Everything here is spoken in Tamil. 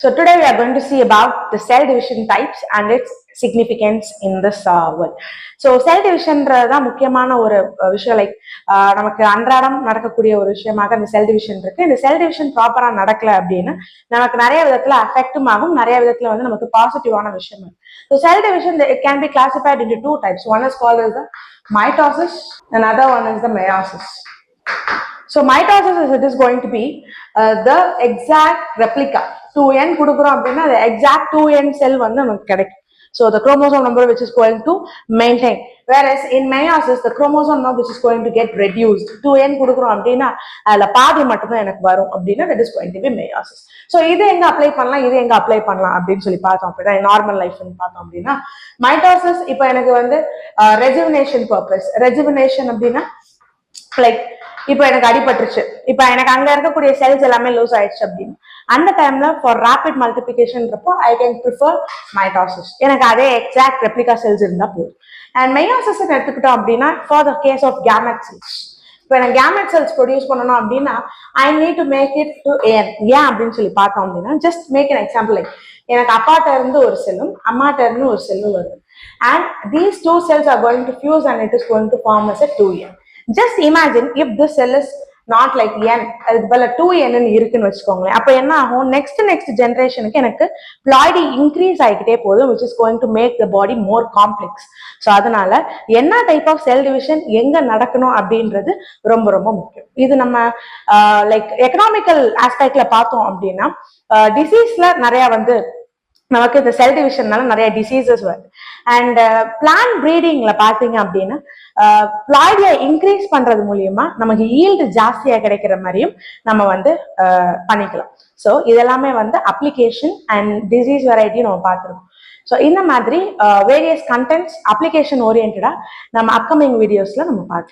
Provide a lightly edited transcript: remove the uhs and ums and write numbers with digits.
So today we are going to see about the cell division types and its significance in this world. So cell division தான் முக்கியமான ஒரு விஷயம். லைக் நமக்கு அன்றாடம் நடக்கக்கூடிய ஒரு விஷயமாக இந்த செல் டிவிஷன் இருக்கு. இந்த செல் டிவிஷன் ப்ராப்பரா நடக்கல அப்படின்னு நமக்கு நிறைய விதத்துல அஃபெக்டும் ஆகும், நிறைய விதத்துல வந்து நமக்கு பாசிட்டிவான விஷயம் இருக்கு. So cell division it can be classified into two types. One is called as the mitosis, another one is the meiosis. So mitosis it is going to be the exact replica. 2n கொடுக்குறோம் அப்படின்னா the exact 2n cell வந்து நமக்கு கிடைக்கும். So the chromosome number which is going to maintain, whereas in meiosis the chromosome number which is going to get reduced. 2n கொடுக்குறோம் அப்படின்னா அதுல பாதி மட்டும் தான் எனக்கு வரும் அப்படின்னா that is going to be meiosis. So இது எங்க அப்ளை பண்ணலாம், இது எங்க அப்ளை பண்ணலாம் அப்படின்னு சொல்லி பார்த்தோம் அப்படின்னா நார்மல் லைஃப்னு பார்த்தோம் அப்படின்னா மைட்டோசிஸ் இப்போ எனக்கு வந்து ரெஜுவினேஷன் பர்பஸ். ரெஜுவினேஷன் அப்படின்னா லைக் இப்போ எனக்கு அடிபட்டுருச்சு, இப்போ எனக்கு அங்க இருக்கக்கூடிய செல்ஸ் எல்லாமே லூஸ் ஆயிடுச்சு அப்படின்னு அந்த டைம்ல ஃபார் ரேபிட் மல்டிபிகேஷன்றப்போ ஐ கேன் ப்ரிஃபர் மைட்டோசிஸ். எனக்கு அதே எக்ஸாக்ட் ரெப்ளிகா செல்ஸ் இருந்தா போதும். அண்ட் மெயோசிஸ் எடுத்துக்கிட்டோம் அப்படின்னா for the case of gamete cells. இப்போ எனக்கு கேமெட் செல்ஸ் ப்ரொடியூஸ் பண்ணணும் அப்படின்னா I need to make it two ஏன் அப்படின்னு சொல்லி பார்த்தோம் அப்படின்னா just make an example. Like எனக்கு அப்பாட்ட இருந்து ஒரு செல்லும் அம்மாட்ட இருந்து ஒரு செல்லும் வருது and these two cells are going to fuse and it is going to form as a 2n. Just imagine if this cell is not like n, அதுக்கு பதிலா 2n இருக்குன்னு வச்சுக்கோங்களேன். அப்ப என்ன ஆகும், நெக்ஸ்ட் ஜெனரேஷனுக்கு எனக்கு ploidy இன்க்ரீஸ் ஆகிக்கிட்டே போதும், which is going to make the body more complex. So அதனால என்ன டைப் ஆஃப் செல் டிவிஷன் எங்க நடக்கணும் அப்படின்றது ரொம்ப ரொம்ப முக்கியம். இது நம்ம லைக் எக்கனாமிக்கல் ஆஸ்பெக்ட்ல பார்த்தோம் அப்படின்னா டிசீஸ்ல நிறைய வந்து நமக்கு இந்த செல் டிவிஷன்னால நிறைய டிசீசஸ் வருது. அண்ட் பிளான்ட் ப்ரீடிங்ல பாத்தீங்க அப்படின்னா பிளாய்டியை இன்க்ரீஸ் பண்றது மூலியமா நமக்கு ஈல்டு ஜாஸ்தியா கிடைக்கிற மாதிரியும் நம்ம வந்து பண்ணிக்கலாம். ஸோ இதெல்லாமே வந்து அப்ளிகேஷன் அண்ட் டிசீஸ் வெரைட்டி நம்ம பார்த்துருக்கோம். ஸோ இந்த மாதிரி வேரியஸ் கண்டென்ட்ஸ் அப்ளிகேஷன் ஓரியன்டா நம்ம அப்கமிங் வீடியோஸ்ல நம்ம பார்க்கலாம்.